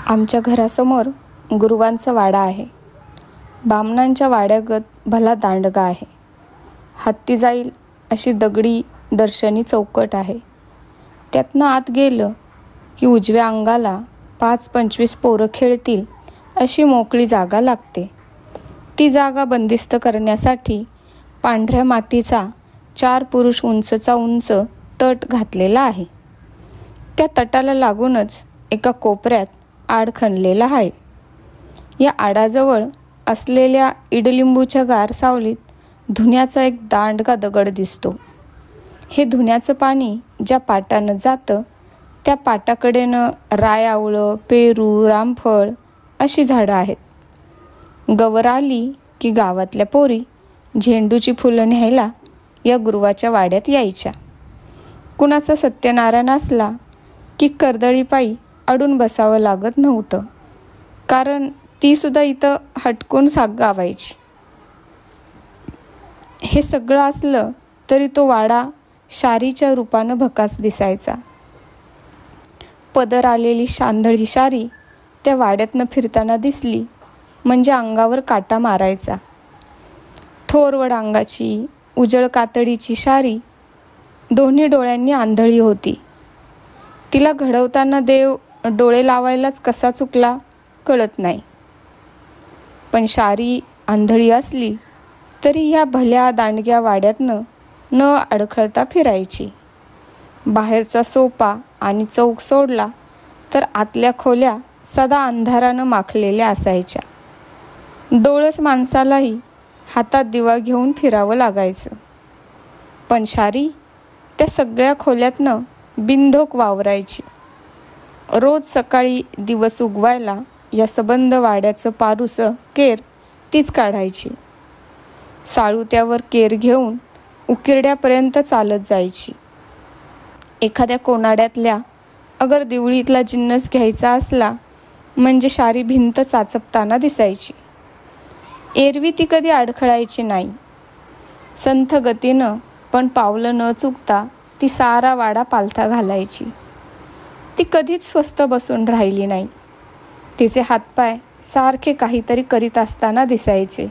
आमच्या घरासमोर गुरुवांचा वाडा आहे. बामणांच्या वाड्यागत भला दांडगा आहे. हत्ती जाईल अशी दगडी दर्शनी चौकट आहे. त्यातनं आत गेलं की उजव्या अंगाला 5-25 पोरं खेळतील अशी मोकळी जागा लागते. ती जागा बंदिस्त करण्यासाठी पांढऱ्या मातीचा 4 पुरुष उंचचा उंच तट घातलेला आहे. त्या तटाला लागूनच एका कोपऱ्यात आड खणलेला आहे. या आडाजवळ असलेल्या इडलिंबूच्या गार सावलीत धुण्याचा एक दांडगा दगड दिसतो. हे धुण्याचं पाणी ज्या पाटानं जातं त्या पाटाकडेनं रायावळं, पेरू, रामफळ अशी झाडं आहेत. गवर आली की गावातल्या पोरी झेंडूची फुलं न्यायला या गुरुवाच्या वाड्यात यायच्या. कुणाचा सत्यनारायण असला की कर्दळीपायी अडून बसावं लागत नव्हतं, कारण ती सुद्धा इथं हटकून गावायची. हे सगळं असलं तरी तो वाडा शारीच्या रूपानं भकास दिसायचा. पदर आलेली शांधळी शारी त्या वाड्यातनं फिरताना दिसली म्हणजे अंगावर काटा मारायचा. थोरवड अंगाची, उजळ कातडीची शारी दोन्ही डोळ्यांनी आंधळी होती. तिला घडवताना देव डोळे लावायलाच कसा चुकला कळत नाही. पण शारी आंधळी असली तरी ह्या भल्या दांडग्या वाड्यातनं न अडखळता फिरायची. बाहेरचा सोपा आणि चौक सोडला तर आतल्या खोल्या सदा अंधारानं माखलेल्या असायच्या. डोळस माणसालाही हातात दिवा घेऊन फिरावं लागायचं. पण शारी त्या सगळ्या खोल्यातनं बिनधोक वावरायची. रोज सकाळी दिवस उगवायला या सबंध वाड्याचं पारूसं केर तीच काढायची. साळुत्यावर केर घेऊन उकिरड्यापर्यंत चालत जायची. एखाद्या कोनाड्यातल्या अगर दिवळीतला जिन्नस घ्यायचा असला म्हणजे शारी भिंत चाचपताना दिसायची. एरवी ती कधी अडखळायची नाही. संथ गतीनं पण पावलं न चुकता ती सारा वाडा पालथा घालायची. ती कधीच स्वस्थ बसून राहिली नाही. तिचे हातपाय सारखे काहीतरी करीत असताना दिसायचे.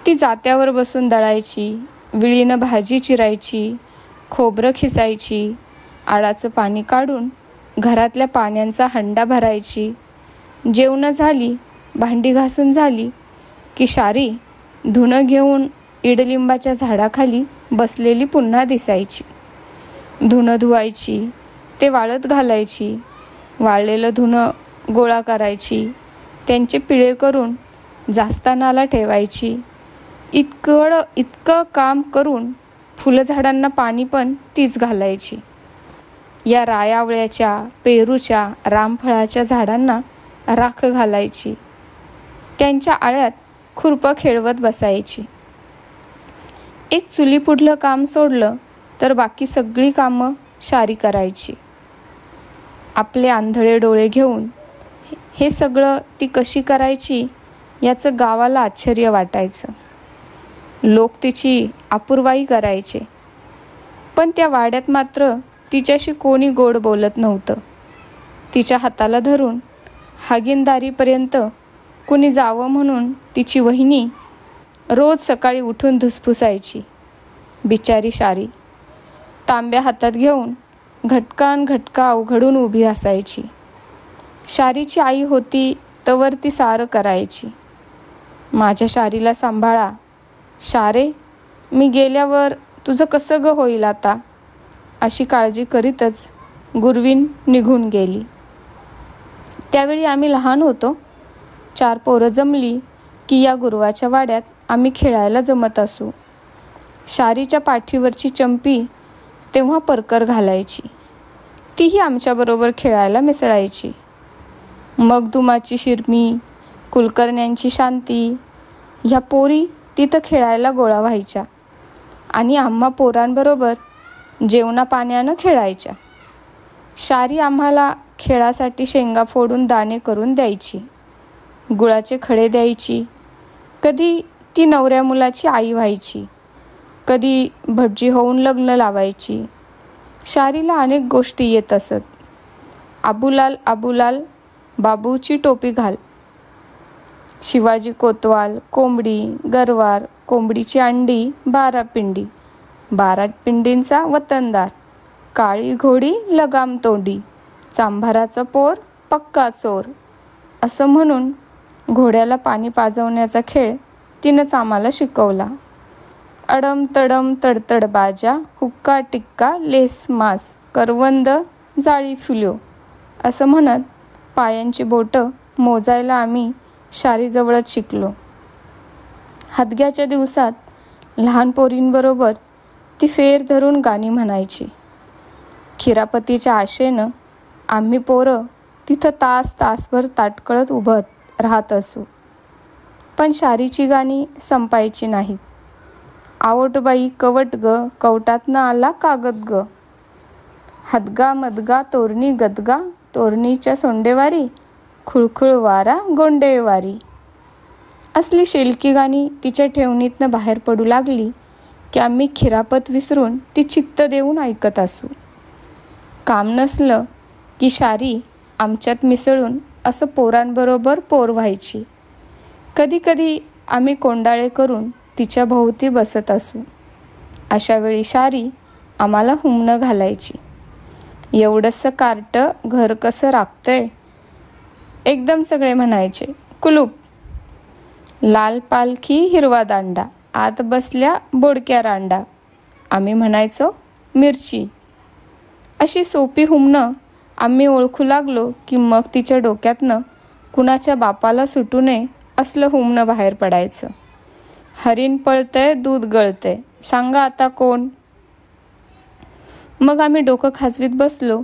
ती जात्यावर बसून दळायची, विळीनं भाजी चिरायची, खोबरं खिसायची, आळाचं पाणी काढून घरातल्या पाण्याचा हंडा भरायची. जेवणं झाली, भांडी घासून झाली की शारी धुणं घेऊन इडलिंबाच्या झाडाखाली बसलेली पुन्हा दिसायची. धुणं धुवायची, ते वाळत घालायची, वाळलेलं धुणं गोळा करायची, त्यांचे पिळे करून जास्तानाला ठेवायची. इतकं काम करून फुलझाडांना पाणी पण तीच घालायची. या रायावळ्याच्या, पेरूच्या, रामफळाच्या झाडांना राख घालायची. त्यांच्या आळ्यात खुरपं खेळवत बसायची. एक चुलीपुढलं काम सोडलं तर बाकी सगळी कामं शारी करायची. आपले आंधळे डोळे घेऊन हे सगळं ती कशी करायची याचं गावाला आश्चर्य वाटायचं. लोक तिची अपूर्वाई करायचे. पण त्या वाड्यात मात्र तिच्याशी कोणी गोड बोलत नव्हतं. तिच्या हाताला धरून हागीनदारीपर्यंत कुणी जावं म्हणून तिची वहिनी रोज सकाळी उठून धुसफुसायची. बिचारी शारी तांब्या हातात घेऊन घटका अवघडून उभी असायची. शारीची आई होती तवर ती सारं करायची. माझ्या शारीला सांभाळा, शारे मी गेल्यावर तुझं कसं ग होईल आता, अशी काळजी करीतच गुरवीन निघून गेली. त्यावेळी आम्ही लहान होतो. 4 पोरं जमली की या गुरुवाच्या वाड्यात आम्ही खेळायला जमत असू. शारीच्या पाठीवरची चंपी तेव्हा परकर घालायची. तीही आमच्याबरोबर खेळायला मिसळायची. मगदुमाची शिरमी, कुलकर्ण्यांची शांती ह्या पोरी तिथं खेळायला गोळा व्हायच्या आणि आम्हा पोरांबरोबर जेवणा पाण्यानं खेळायच्या. शारी आम्हाला खेळासाठी शेंगा फोडून दाणे करून द्यायची, गुळाचे खडे द्यायची. कधी ती नवऱ्या मुलाची आई व्हायची, कधी भटजी होऊन लग्न लावायची. शारीला अनेक गोष्टी येत असत. आबूलाल बाबूची टोपी घाल. शिवाजी कोतवाल, कोंबडी, गरवार, कोंबडीची अंडी, 12 पिंडी, 12 पिंडींचा वतनदार, काळी घोडी लगाम तोंडी, चांभाराचं पोर पक्का चोर, असं म्हणून घोड्याला पाणी पाजवण्याचा खेळ तिनंच आम्हाला शिकवला. अडम तडम तडतड बाजा, हुक्का टिक्का लेस मास, करवंद जाळी फुल्यो, असं म्हणत पायांची बोटं मोजायला आम्ही शारीजवळच शिकलो. हदग्याच्या दिवसात लहान पोरींबरोबर ती फेर धरून गाणी म्हणायची. खिरापतीच्या आशेनं आम्ही पोरं तिथं तासभर ताटकळत उभं राहत असू. पण शारीची गाणी संपायची नाहीत. आवट बाई कवट ग, कवटातनं आला कागद ग, हदगा मदगा तोरणी गदगा, तोरणीच्या सोंडेवारी, खुळखुळ वारा गोंडेवारी, असली शेलकी गाणी तिच्या ठेवणीतनं बाहेर पडू लागली की आम्ही खिरापत विसरून ती चित्त देऊन ऐकत असू. काम नसलं की शारी आमच्यात मिसळून असं पोरांबरोबर पोर व्हायची. कधी कधी आम्ही कोंडाळे करून तिच्या भोवती बसत असू. अशा वेळी शारी आम्हाला हुमणं घालायची. एवढंसं कार्ट घर कसं राखतंय. एकदम सगळे म्हणायचे कुलूप. लाल पालखी हिरवा दांडा, आत बसल्या बोडक्या रांडा. आम्ही म्हणायचो मिरची. अशी सोपी हुमणं आम्ही ओळखू लागलो की मग तिच्या डोक्यातनं कुणाच्या बापाला सुटू नये असलं हुमणं बाहेर पडायचं. हरीण पळतंय दूध गळतंय, सांगा आता कोण. मग आम्ही डोकं खाजवीत बसलो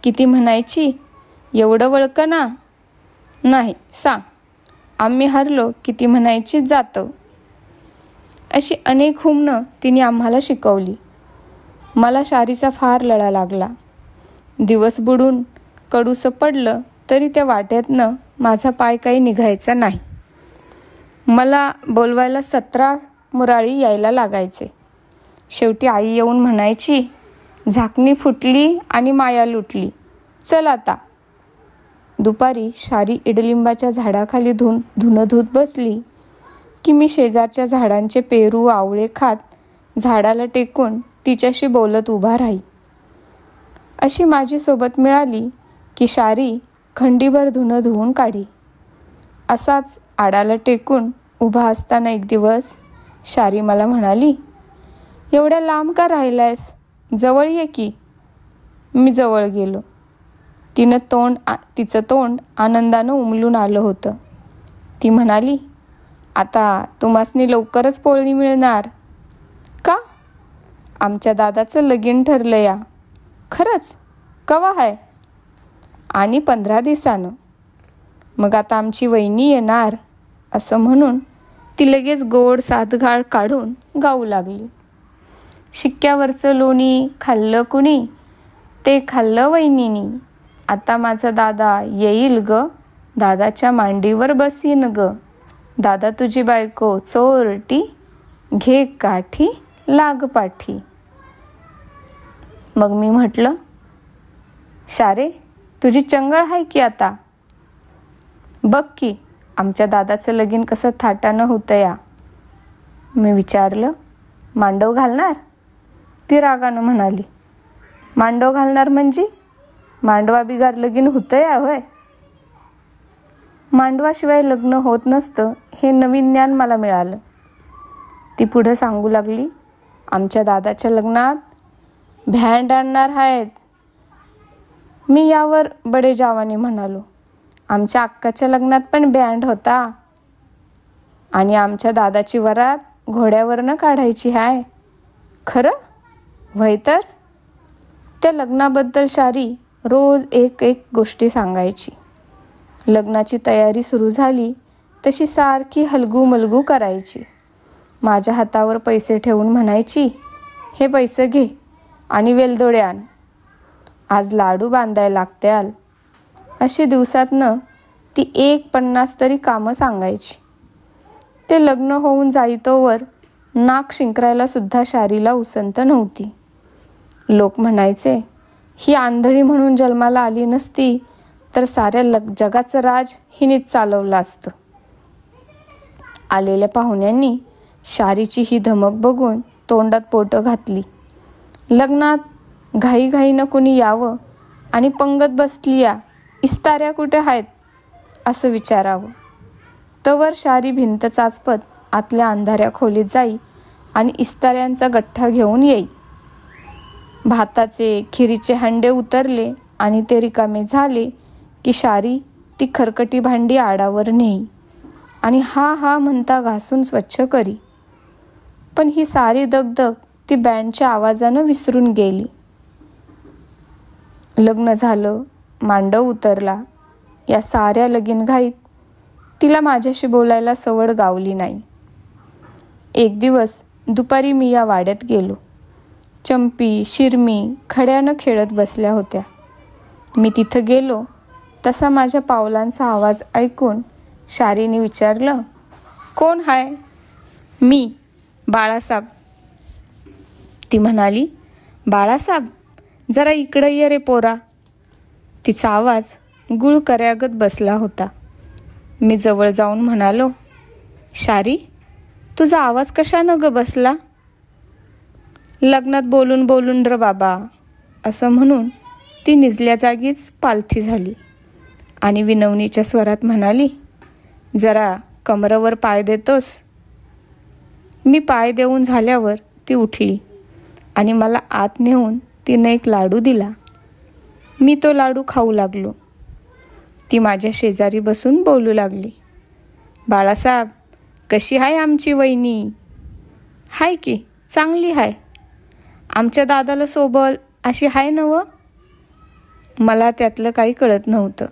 की ती म्हणायची एवढं वळकं ना. नाही सांग. आम्ही हरलो की ती म्हणायची जातं. अशी अनेक हुमणं तिने आम्हाला शिकवली. मला शारीचा फार लळा लागला. दिवस बुडून कडूसं पडलं तरी त्या वाट्यातनं माझा पाय काही निघायचा नाही. मला बोलवायला 17 मुराळी यायला लागायचे. शेवटी आई येऊन म्हणायची झाकणी फुटली आणि माया लुटली, चल आता. दुपारी शारी इडलिंबाच्या झाडाखाली धुणं धुत बसली की मी शेजारच्या झाडांचे पेरू आवळे खात झाडाला टेकून तिच्याशी बोलत उभा राही. अशी माझी सोबत मिळाली की शारी खंडीभर धुणं धुवून काढी. असाच आडाला टेकून उभा असताना एक दिवस शारी मला म्हणाली एवढ्या लांब का राहिलायस, जवळ ये की. मी जवळ गेलो. तिचं तोंड आनंदानं उमलून आलं होतं. ती म्हणाली आता तुम्हासनी लवकरच पोळणी मिळणार का. आमच्या दादाचं लगीन ठरलं या. खरंच, कवा आहे. आणि 15 दिवसानं. मग आता आमची वहिनी येणार. असं म्हणून ती लगेच गोड सातगाळ काढून गाऊ लागली. शिक्क्यावरचं लोणी खाल्लं कुणी, ते खाल्लं वहिनीनी. आता माझा दादा येईल ग, दादाच्या मांडीवर बसीन ग. दादा तुझी बायको चोरटी, घे काठी लाग पाठी. मग मी म्हटलं शारे तुझी चंगळ आहे की आता. बघ की आमच्या दादाचं लगीन कसं थाटानं होतं या. मी विचारलं मांडव घालणार. ती रागानं म्हणाली मांडव घालणार म्हणजे मांडवा बिगार लगीन होतं या होय. मांडवाशिवाय लग्न होत नसतं हे नवीन ज्ञान मला मिळालं. ती पुढं सांगू लागली आमच्या दादाच्या लग्नात भँड आणणार आहेत. मी यावर बडे जावाने म्हणालो आमच्या अक्काच्या लग्नात पण बँड होता आणि आमच्या दादाची वरात घोड्यावरनं काढायची हाय. खरं व्हय तर. त्या लग्नाबद्दल शारी रोज एक गोष्टी सांगायची. लग्नाची तयारी सुरू झाली तशी सारखी हलगू मलगू करायची. माझ्या हातावर पैसे ठेवून म्हणायची हे पैसे घे आणि वेलदोडे आण, आज लाडू बांधायला लागत्याल. अशी दिवसातनं ती 1.50 तरी कामं सांगायची. ते लग्न होऊन जाईतोवर नाक शिंकरायला सुद्धा शारीला उसंत नव्हती. लोक म्हणायचे ही आंधळी म्हणून जन्माला आली नसती तर साऱ्या जगाचं राज हिनेच चालवलं असतं. आलेल्या पाहुण्यांनी शारीची ही धमक बघून तोंडात बोटं घातली. लग्नात घाईघाईनं कुणी यावं आणि पंगत बसली या, इस्ताऱ्या कुठे आहेत असं विचारावं. तवर शारी भिंत चाचपत आतल्या अंधाऱ्या खोलीत जाई आणि इस्ताऱ्यांचा गठ्ठा घेऊन येई. भाताचे खिरीचे हंडे उतरले आणि ते रिकामे झाले की शारी ती खरकटी भांडी आडावर नेई आणि हा हा म्हणता घासून स्वच्छ करी. पण ही सारी दगदग ती बँडच्या आवाजानं विसरून गेली. लग्न झालं, मांडव उतरला, या साऱ्या लगीनघाईत तिला माझ्याशी बोलायला सवड गावली नाही. एक दिवस दुपारी मी या वाड्यात गेलो. चंपी, शिरमी खड्यानं खेळत बसल्या होत्या. मी तिथं गेलो तसा माझ्या पावलांचा आवाज ऐकून शारीने विचारलं, कोण हाय? मी, बाळासाहेब. ती म्हणाली, बाळासाहेब, जरा इकडं ये रे पोरा. तिचा आवाज गुळ कर्यागत बसला होता. मी जवळ जाऊन म्हणालो, शारी, तुझा आवाज कशानं ग बसला? लग्नात बोलून बोलून र बाबा, असं म्हणून ती निजल्या जागीच पालथी झाली आणि विनवणीच्या स्वरात म्हणाली, जरा कमरेवर पाय देतोस? मी पाय देऊन झाल्यावर ती उठली आणि मला आत नेऊन तिनं एक लाडू दिला. मी तो लाडू खाऊ लागलो. ती माझ्या शेजारी बसून बोलू लागली, बाळासाहेब, कशी हाय आमची वहिनी? हाय की, चांगली हाय. आमच्या दादाला सोबल अशी हाय नवं? मला त्यातलं काही कळत नव्हतं,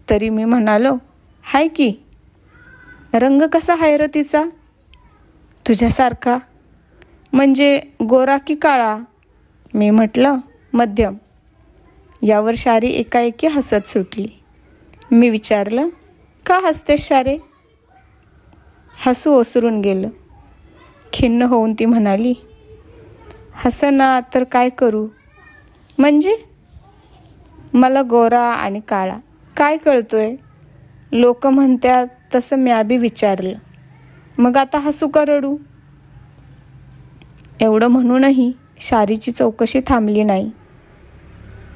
तरी मी म्हणालो, हाय की. रंग कसा हाय र तिचा? तुझ्यासारखा. म्हणजे गोरा की काळा? मी म्हटलं, मध्यम. यावर शारी एकाएकी हसत सुटली. मी विचारलं, का हसतेस शारे? हसू ओसरून गेलं. खिन्न होऊन ती म्हणाली, हसना तर काय करू? म्हणजे? मला गोरा आणि काळा काय कळतोय? लोक म्हणतात तसं म्या बी विचारलं. मग आता हसू का रडू? एवढं म्हणूनही शारीची चौकशी थांबली नाही.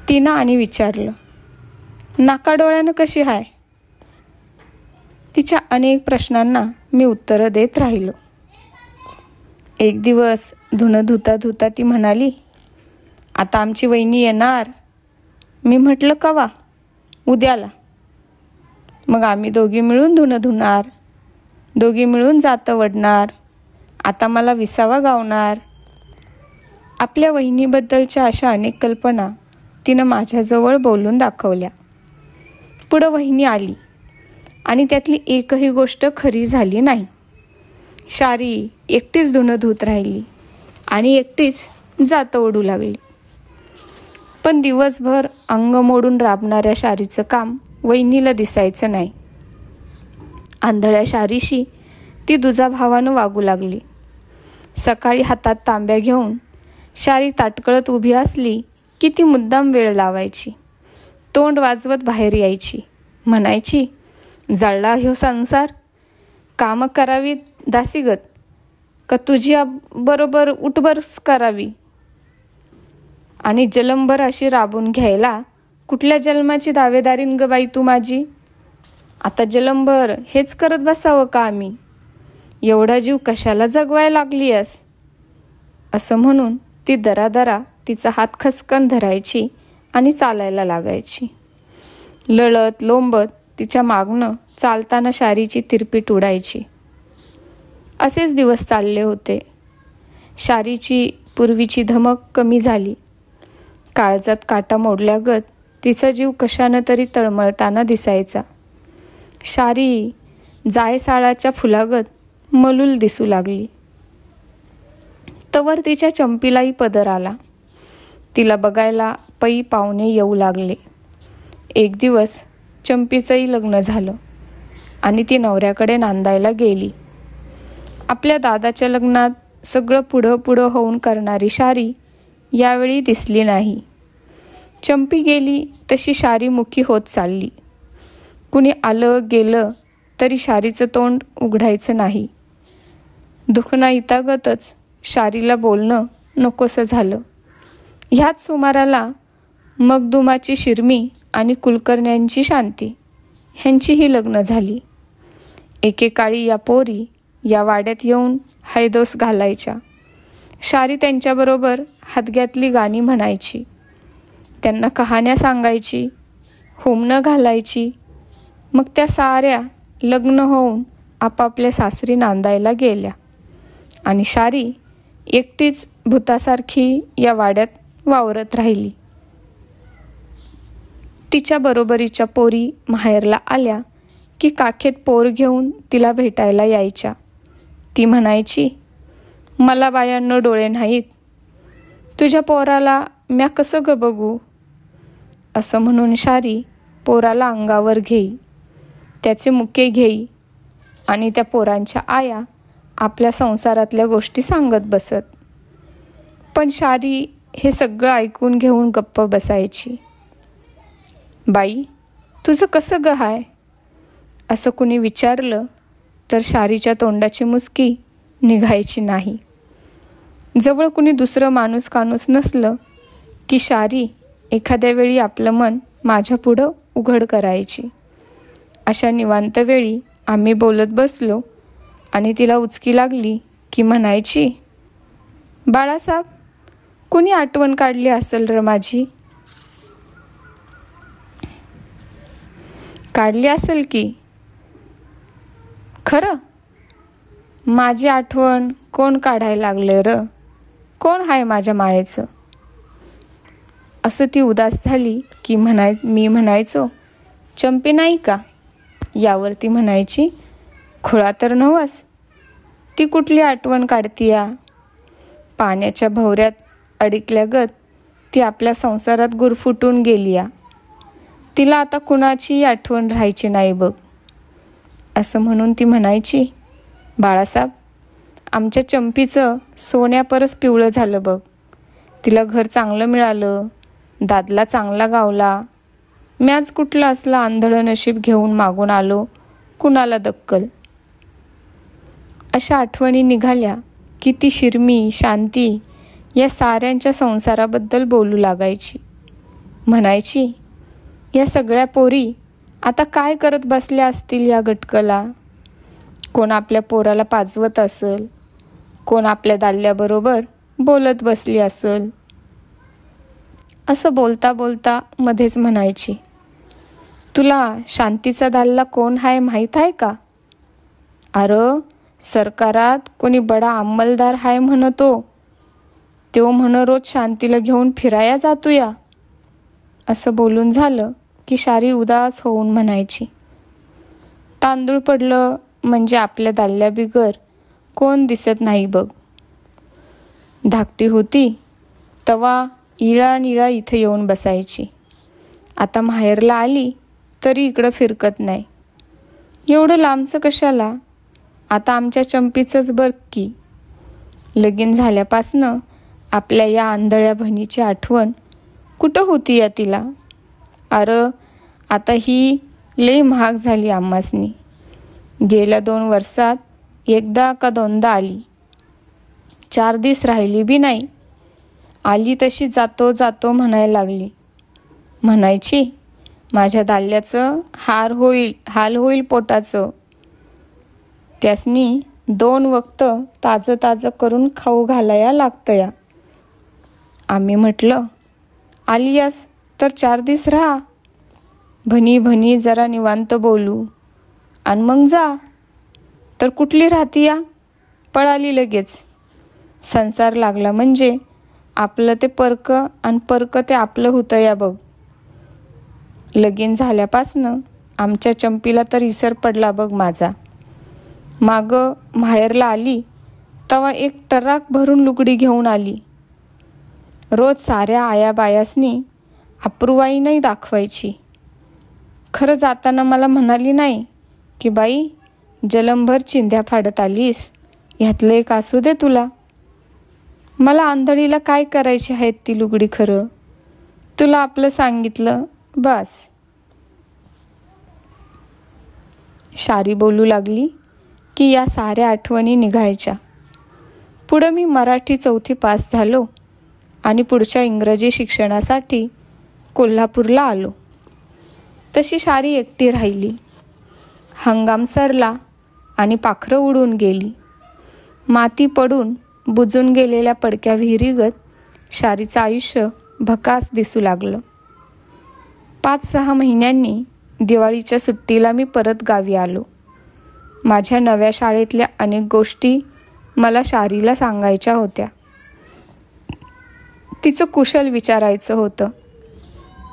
तिनं आणि विचारलं, नाका डोळ्यानं कशी हाय? तिच्या अनेक प्रश्नांना मी उत्तरं देत राहिलो. एक दिवस धुणं धुता धुता ती म्हणाली, आता आमची वहिनी येणार. मी म्हटलं, कवा? उद्याला. मग आम्ही दोघी मिळून धुणं धुणार, दोघी मिळून जातं वडणार. आता मला विसावा गावणार. आपल्या वहिनीबद्दलच्या अशा अनेक कल्पना तिनं माझ्याजवळ बोलून दाखवल्या. पुढं वहिनी आली आणि त्यातली एकही गोष्ट खरी झाली नाही. शारी एकटीच धुणं धुत राहिली आणि एकटीच जातं ओढू लागली. पण दिवसभर अंग मोडून राबणाऱ्या शारीचं काम वहिनीला दिसायचं नाही. आंधळ्या शारीशी ती दुजाभावानं वागू लागली. सकाळी हातात तांब्या घेऊन शारी ताटकळत उभी असली की ती मुद्दाम वेळ लावायची. तोंड वाजवत बाहेर यायची. म्हणायची, जळला ह्यो संसार, कामं करावी दासीगत, का तुझी बरोबर उठबरच करावी? आणि जलमभर अशी राबून घ्यायला कुठल्या जन्माची दावेदारीन ग बाई तू माझी? आता जलमभर हेच करत बसावं का आम्ही? एवढा जीव कशाला जगवायला लागली आहेस? असं म्हणून ती दरादरा तिचा हात खसकन धरायची आणि चालायला लागायची. लळत लोंबत तिच्या मागणं चालताना शारीची तिरपीट उडायची. असेच दिवस चालले होते. शारीची पूर्वीची धमक कमी झाली. काळजात काटा मोडल्यागत तिचा जीव कशानं तरी तळमळताना दिसायचा. शारी जायसाळाच्या फुलागत मलूल दिसू लागली. तवर तिच्या चंपीलाही पदर आला. तिला बघायला पै पाहुणे येऊ लागले. एक दिवस चंपीचंही लग्न झालं आणि ती नवऱ्याकडे नांदायला गेली. आपल्या दादाच्या लग्नात सगळं पुढं पुढं होऊन करणारी शारी यावेळी दिसली नाही. चंपी गेली तशी शारी मुखी होत चालली. कुणी आलं गेलं तरी शारीचं तोंड उघडायचं नाही. दुखणं इतागतच शारीला बोलणं नकोसं झालं. ह्याच सुमाराला मगदुमाची शिरमी आणि कुलकर्ण्यांची शांती ह्यांचीही लग्न झाली. एकेकाळी या पोरी या वाड्यात येऊन हैदोस घालायच्या. शारी त्यांच्याबरोबर हादग्यातली गाणी म्हणायची, त्यांना कहाण्या सांगायची, होमणं घालायची. मग त्या साऱ्या लग्न होऊन आपापल्या सासरी नांदायला गेल्या आणि शारी एकटीच भूतासारखी या वाड्यात वावरत राहिली. तिच्या बरोबरीच्या पोरी माहेरला आल्या की काखेत पोर घेऊन तिला भेटायला यायच्या. ती म्हणायची, मला बायांनो डोळे नाहीत, तुझ्या पोराला म्या कसं ग बघू. असं म्हणून शारी पोराला अंगावर घेई, त्याचे मुके घेई आणि त्या पोरांच्या आया आपल्या संसारातल्या गोष्टी सांगत बसत. पण शारी हे सगळं ऐकून घेऊन गप्प बसायची. बाई, तुझं कसं ग हाय असं कुणी विचारलं तर शारीच्या तोंडाची मुसकी निघायची नाही. जवळ कुणी दुसरं माणूस काणूस नसलं की शारी एखाद्या वेळी आपलं मन माझ्या पुढं उघड करायची. अशा निवांत वेळी आम्ही बोलत बसलो आणि तिला उचकी लागली की म्हणायची, बाळासाहेब, कुणी आठवण काढली असेल र माझी. काढली असेल की. खरं? माझी आठवण कोण काढायला लागले र? कोण हाय माझ्या मायेचं? असं ती उदास झाली की मी म्हणायचो, चंपी नाही का? यावर ती म्हणायची, खुळा तर नवस, ती कुठली आठवण काढतीया. पाण्याच्या भवऱ्यात अडकल्यागत ती आपल्या संसारात गुरफुटून गेलीया. तिला आता कुणाची आठवण राहायची नाही बघ. असं म्हणून ती म्हणायची, बाळासाहेब, आमच्या चंपीचं सोन्यापरस पिवळं झालं बघ. तिला घर चांगलं मिळालं, दादला चांगला गावला. म्याच कुठलं असलं आंधळं नशीब घेऊन मागून आलो कुणाला दक्कल. अशा आठवणी निघाल्या की ती शिरमी, शांती या साऱ्यांच्या संसाराबद्दल बोलू लागायची. म्हणायची, या सगळ्या पोरी आता काय करत बसल्या असतील या गटकला. कोण आपल्या पोराला पाजवत असेल, कोण आपल्या दाल्ल्याबरोबर बोलत बसली असेल. असं बोलता बोलता मध्येच म्हणायची, तुला शांतीचा दाल्ला कोण हाय माहीत आहे का? अरे, सरकारात कोणी बडा अंमलदार हाय म्हणतो, तो म्हण रोज शांतीला घेऊन फिराया जातो या. असं बोलून झालं की शारी उदास होऊन म्हणायची, तांदूळ पडलं म्हणजे आपल्या दाल्ल्या बिगर कोण दिसत नाही बघ. धाकटी होती तवा इळा निळा इथं येऊन बसायची. आता माहेरला आली तरी इकडं फिरकत नाही. एवढं लांबचं कशाला? आता आमच्या चंपीचंच बघ की. लगीन झाल्यापासनं आपल्या या आंधळ्या बहिणीची आठवण कुठं होती या तिला. अरे, आता ही लई महाग झाली आम्हासनी. गेल्या 2 वर्षात एकदा का दोनदा आली, 4 दिवस राहिली बी नाही. आली तशी जातो जातो म्हणायला लागली. म्हणायची, माझ्या दाल्ल्याचं हाल होईल पोटाचं. त्यासनी 2 वक्त ताजं ताजं करून खाऊ घालाया लागतं या. आम्ही म्हटलं, आलीयास तर 4 दिवस राहा, भनी जरा निवांत बोलू आणि मग जा. तर कुठली राहती या, पळाली लगेच. संसार लागला म्हणजे आपलं ते परक आणि परक ते आपलं होतं या बघ. लगीन झाल्यापासनं आमच्या चंपीला तर इसर पडला बघ माझा. मागं माहेरला आली तेव्हा एक टराक भरून लुगडी घेऊन आली. रोज साऱ्या आया बायासनी अप्रूवाई नाही दाखवायची. खरं जाताना मला म्हणाली नाही की बाई, जलमभर चिंध्या फाडत आलीस, ह्यातलं एक असू दे तुला. मला आंधळीला काय करायची आहेत ती लुगडी. खरं तुला आपलं सांगितलं बस. शारी बोलू लागली की या साऱ्या आठवणी निघायच्या. पुढं मी मराठी 4थी पास झालो आणि पुढच्या इंग्रजी शिक्षणासाठी कोल्हापूरला आलो. तशी शारी एकटी राहिली. हंगाम सरला आणि पाखरं उडून गेली. माती पडून बुजून गेलेल्या पडक्या विहिरीगत शारीचं आयुष्य भकास दिसू लागलं. 5-6 महिन्यांनी दिवाळीच्या सुट्टीला मी परत गावी आलो. माझ्या नव्या शाळेतल्या अनेक गोष्टी मला शारीला सांगायच्या होत्या. तिचं कुशल विचारायचं होतं.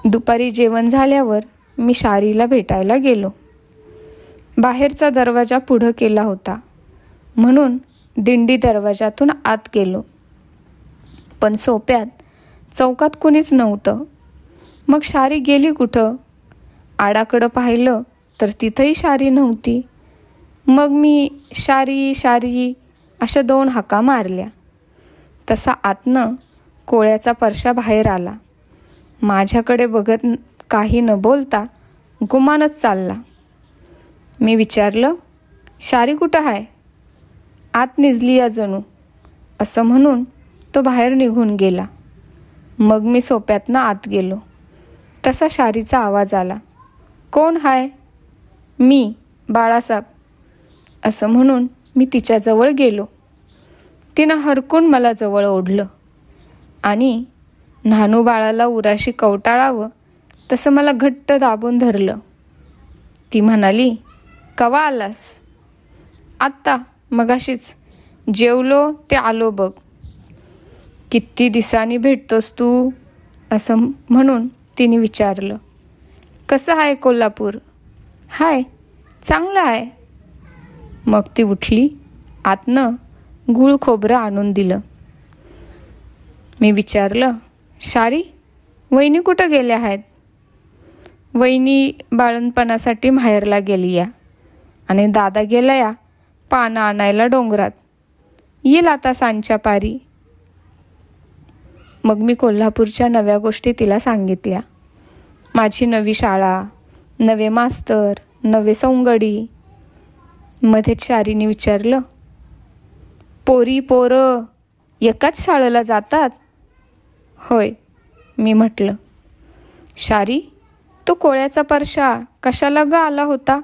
दुपारी जेवण झाल्यावर मी शारीला भेटायला गेलो. बाहेरचा दरवाजा पुढं केला होता म्हणून दिंडी दरवाजातून आत गेलो. पण सोप्यात चौकात कुणीच नव्हतं. मग शारी गेली कुठं? आडाकडं पाहिलं तर तिथंही शारी नव्हती. मग मी शारी शारी अशा 2 हाका मारल्या. तसा आतनं कोळ्याचा परशा बाहेर आला. माझ्याकडे बघत काही न बोलता गुमानच चालला. मी विचारलं, शारी कुठं आहे? आत निजली या जणू, असं म्हणून तो बाहेर निघून गेला. मग मी सोप्यातनं आत गेलो. तसा शारीचा आवाज आला, कोण हाय? मी, बाळासाहेब, असं म्हणून मी तिच्याजवळ गेलो. तिनं हरकून मला जवळ ओढलं आणि न्हानू बाळाला उराशी कवटाळावं तसं मला घट्ट दाबून धरलं. ती म्हणाली, कवा आलास? आत्ता, मगाशीच. जेवलो ते आलो बघ. किती दिवसांनी भेटतोस तू? असं म्हणून तिने विचारलं. कसं आहे कोल्हापूर? हाय, चांगलं आहे. मग ती उठली. आतनं गूळ खोबरं आणून दिलं. मी विचारलं, शारी, वहिनी कुठं गेल्या आहेत? वहिनी बाळणपणासाठी माहेरला गेली या आणि दादा गेला या पानं आणायला डोंगरात. येईल आता सांजच्या पारी. मग मी कोल्हापूरच्या नव्या गोष्टी तिला सांगितल्या. माझी नवी शाळा, नवे मास्तर, नवे सौंगडी. मध्येच शारीने विचारलं, पोरी पोरं एकाच शाळेला जातात? होय, मी म्हटलं. शारी, तो कोळ्याचा परशा कशाला ग आला होता?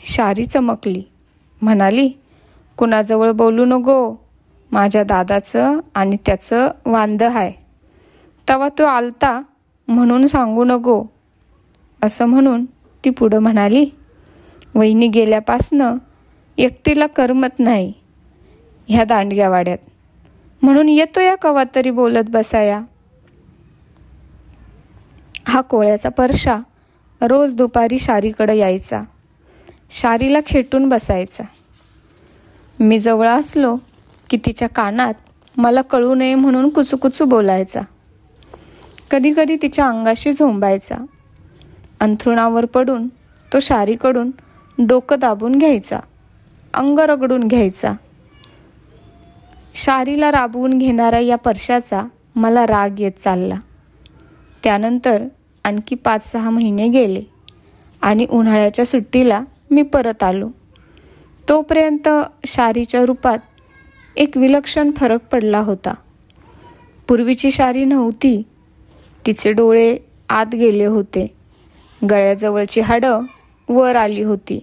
शारी चमकली. म्हणाली, कुणाजवळ बोलू नको. माझ्या दादाचं आणि त्याचं वांदं आहे. तवा तो आलता म्हणून सांगू नको. असं म्हणून ती पुढं म्हणाली, वहिनी गेल्यापासनं एकटीला करमत नाही ह्या दांडग्या वाड्यात, म्हणून येतो या कवा तरी बोलत बसाया. हा कोळ्याचा परशा रोज दुपारी शारीकडं यायचा. शारीला खेटून बसायचा. मी जवळ असलो की तिच्या कानात मला कळू नये म्हणून कुचूकुचू बोलायचा. कधी कधी तिच्या अंगाशी झोंबायचा. अंथरुणावर पडून तो शारीकडून डोकं दाबून घ्यायचा, अंग रगडून घ्यायचा. शारीला राबवून घेणाऱ्या या परशाचा मला राग येत चालला. त्यानंतर आणखी 5-6 महिने गेले आणि उन्हाळ्याच्या सुट्टीला मी परत आलो. तोपर्यंत शारीच्या रूपात एक विलक्षण फरक पडला होता. पूर्वीची शारी नव्हती. तिचे डोळे आत गेले होते, गळ्याजवळची हाडं वर आली होती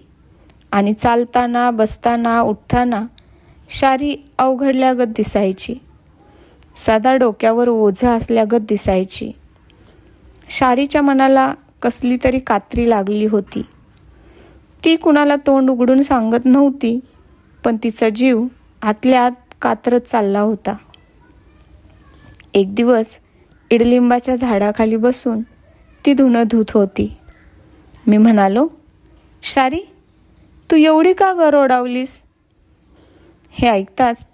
आणि चालताना, बसताना, उठताना शारी अवघडल्यागत दिसायची. साधा डोक्यावर ओझं असल्यागत दिसायची. शारीच्या मनाला कसली तरी कात्री लागली होती. ती कुणाला तोंड उघडून सांगत नव्हती, पण तिचा जीव आतल्या आत कात्रत चालला होता. एक दिवस इडलिंबाच्या झाडाखाली बसून ती धुणं धुत होती. मी म्हणालो, शारी, तू एवढी का गरोडावलीस? हे ऐकताच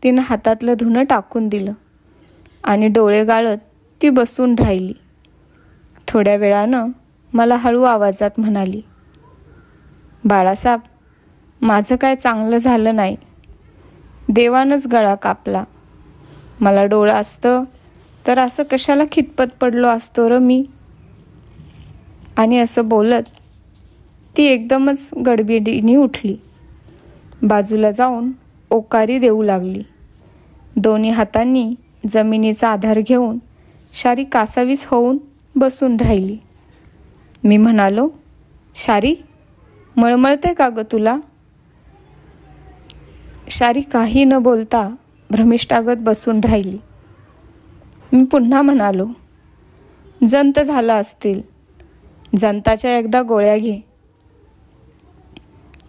तिनं हातातलं धुणं टाकून दिलं आणि डोळे गाळत ती बसून राहिली. थोड्या वेळानं मला हळू आवाजात म्हणाली, बाळासाहेब, माझं काय चांगलं झालं नाही. देवानंच गळा कापला. मला डोळं असतं तर असं कशाला खितपत पडलो असतो र मी. आणि असं बोलत ती एकदमच गडबडीने उठली. बाजूला जाऊन ओकारी देऊ लागली. दोन्ही हातांनी जमिनीचा आधार घेऊन शारी कासावीस होऊन बसून राहिली. मी म्हणालो, शारी, मळमळते का ग तुला? शारी काही न बोलता भ्रमिष्ठागत बसून राहिली. मी पुन्हा म्हणालो, जंत झाला असतील. जंताच्या एकदा गोळ्या घे.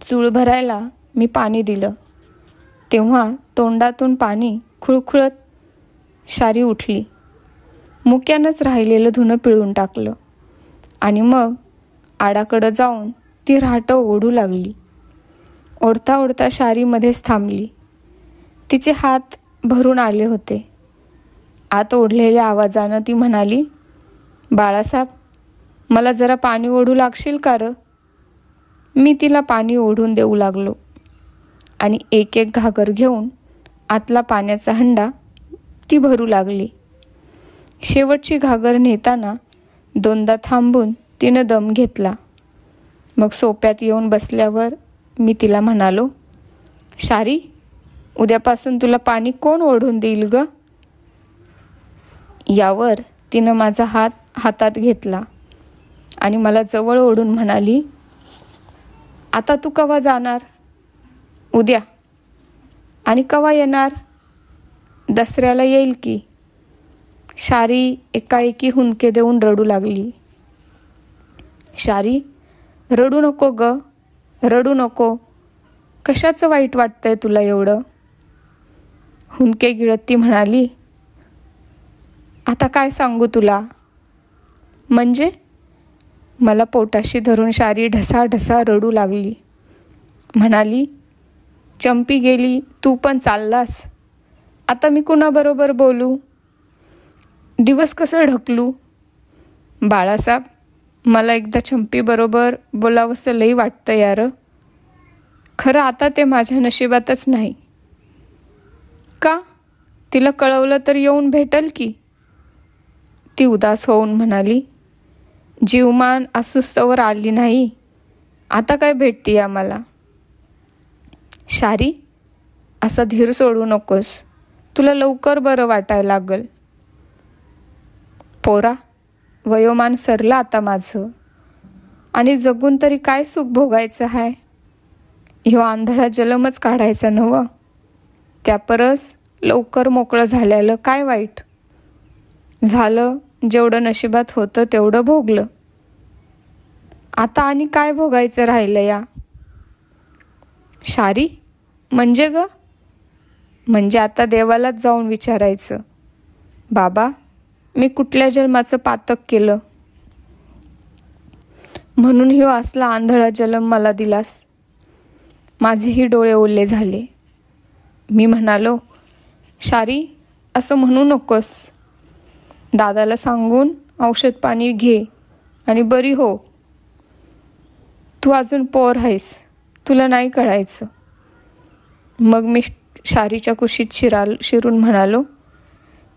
चूळ भरायला मी पाणी दिलं. तेव्हा तोंडातून पाणी खुळखुळत शारी उठली. मुक्यानंच राहिलेलं धुणं पिळून टाकलं आणि मग आडाकडं जाऊन ती राहटं ओढू लागली. ओढता ओढता शारी मध्येच थांबली. तिचे हात भरून आले होते. आत ओढलेल्या आवाजानं ती म्हणाली, बाळासाहेब, मला जरा पाणी ओढू लागशील का रं? मी तिला पाणी ओढून देऊ लागलो आणि एक एक घागर घेऊन आतला पाण्याचा हंडा ती भरू लागली. शेवटची घागर नेताना दोनदा थांबून तिनं दम घेतला. मग सोप्यात येऊन बसल्यावर मी तिला म्हणालो, शारी, उद्यापासून तुला पाणी कोण ओढून देईल ग? यावर तिनं माझा हात हातात घेतला आणि मला जवळ ओढून म्हणाली, आता तू कवा जाणार? उद्या. आणि कवा येणार? दसऱ्याला येईल की. शारी एकाएकी हुंदके देऊन रडू लागली. शारी, रडू नको ग, रडू नको. कशाचं वाईट वाटतंय तुला एवढं? हुंदके गिळत ती म्हणाली, आता काय सांगू तुला? म्हणजे? मला पोटाशी धरून शारी ढसाढसा रडू लागली. म्हणाली, चंपी गेली, तू पण चाललास. आता मी कुणाबरोबर बोलू? दिवस कसं ढकलू? बाळासाहेब, मला एकदा चंपीबरोबर बोलावंसं लई वाटतं यार. खरं आता ते माझ्या नशिबातच नाही. का? तिला कळवलं तर येऊन भेटल की. ती उदास होऊन म्हणाली, जीवमान अस्वस्थवर आली नाही, आता काय भेटती आम्हाला? शारी, असा धीर सोडू नकोस. तुला लवकर बरं वाटायला लागल. पोरा, वयोमान सरलं आता माझं आणि जगून तरी काय सुख भोगायचं आहे? ह्यो आंधळा जलमच काढायचा नव्ह. त्यापरस लवकर मोकळं झालेलं काय वाईट? झालं जेवढं नशिबात होतं तेवढं भोगलं. आता आणि काय भोगायचं राहिलं या? शारी, म्हणजे ग? म्हणजे आता देवालाच जाऊन विचारायचं, बाबा, मी कुठल्या जन्माचं पातक केलं म्हणून ह्यो असला आंधळा जन्म मला दिलास? माझेही डोळे ओले झाले. मी म्हणालो, शारी, असं म्हणू नकोस. दादाला सांगून औषध पाणी घे आणि बरी हो. तू अजून पोर आहेस, तुला नाही कळायचं. मग मी शारीच्या कुशीत शिरून म्हणालो,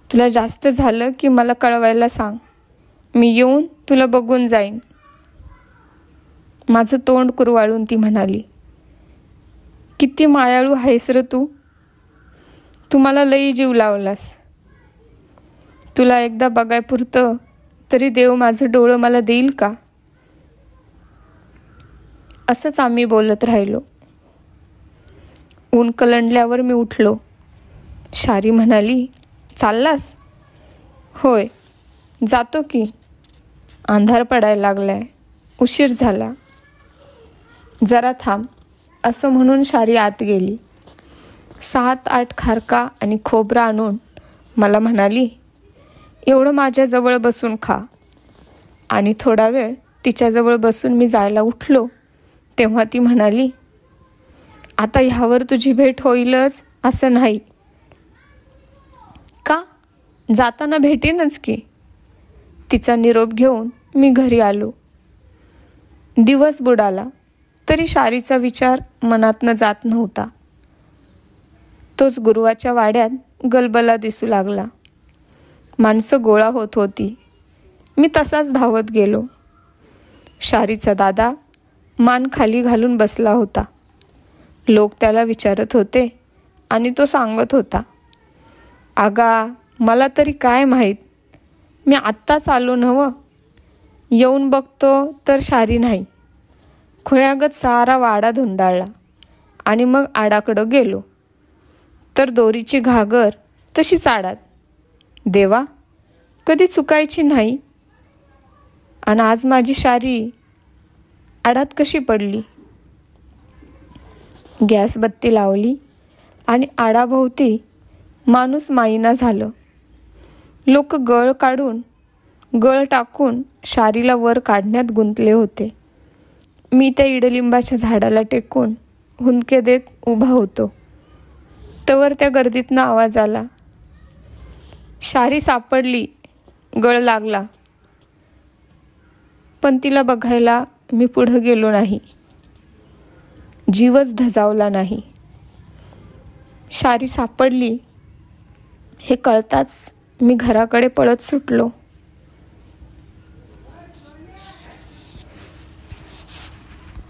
तुला जास्त झालं की मला कळवायला सांग. मी येऊन तुला बघून जाईन. माझं तोंड कुरवाळून ती म्हणाली, किती मायाळू आहेस र तू. तू मला लई जीव लावलास. तुला एकदा बघायपुरतं तरी देव माझं डोळं मला देईल का? असंच आम्ही बोलत राहिलो. ऊन कलंडल्यावर मी उठलो. शारी म्हणाली, चाललास? होय, जातो की. अंधार पडायला लागलाय, उशीर झाला. जरा थांब, असं म्हणून शारी आत गेली. 7-8 खारका आणि खोबरा आणून मला म्हणाली, एवढं माझ्याजवळ बसून खा. आणि थोडा वेळ तिच्याजवळ बसून मी जायला उठलो तेव्हा ती म्हणाली, आता ह्यावर तुझी भेट होईलच असं नाही का? जाताना भेटेनच की. तिचा निरोप घेऊन मी घरी आलो. दिवस बुडाला तरी शारीचा विचार मनातनं जात नव्हता. तोच गुरुवाच्या वाड्यात गलबला दिसू लागला. माणसं गोळा होत होती. मी तसाच धावत गेलो. शारीचा दादा मान खाली घालून बसला होता. लोक त्याला विचारत होते आणि तो सांगत होता, "आगा, मला तरी काय माहीत, मी आत्ताच आलो नवं. येऊन बघतो तर शारी नाही." खुळ्यागत सारा वाडा धुंडाळला आणि मग आडाकडं गेलो तर दोरीची घागर तशीच आडात. देवा, कधी चुकायची नाही. आणि आज माझी शारी आडात कशी पडली? गॅस बत्ती लावली आणि आडाभोवती माणूस माईना झालं. लोक गळ टाकून शारीला वर काढण्यात गुंतले होते. मी त्या इडलिंबाच्या झाडाला टेकून हुंदके देत उभा होतो. तवर त्या गर्दीतनं आवाज आला, "शारी सापडली." गळ लागला, पण तिला बघायला मी पुढं गेलो नाही. जीवच धजावला नाही. शारी सापडली हे कळताच मी घराकडे पळत सुटलो.